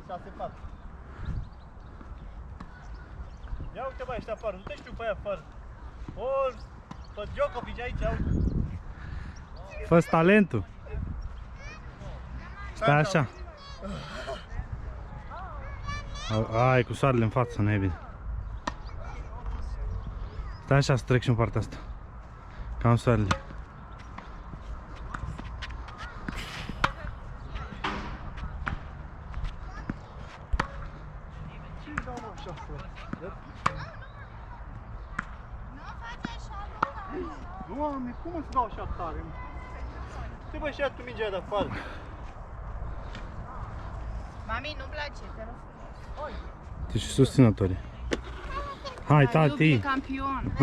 6-4. Ia uite băi, ăștia afară, nu te știu pe aia afară. O, pe Djokovic aici, uite. Fă-ți talentul. Stai așa. Ai, cu soarele în față, nu e bine. Stai așa să trec și în partea asta. Cam soarele. Ce-i dau mă așa fără? Doamne, cum îți dau așa tare? Te băi și ia tu mingea de afară. Mami, nu-mi place, te rog frumos. Deci susținătorii. Hai, tati! Campion.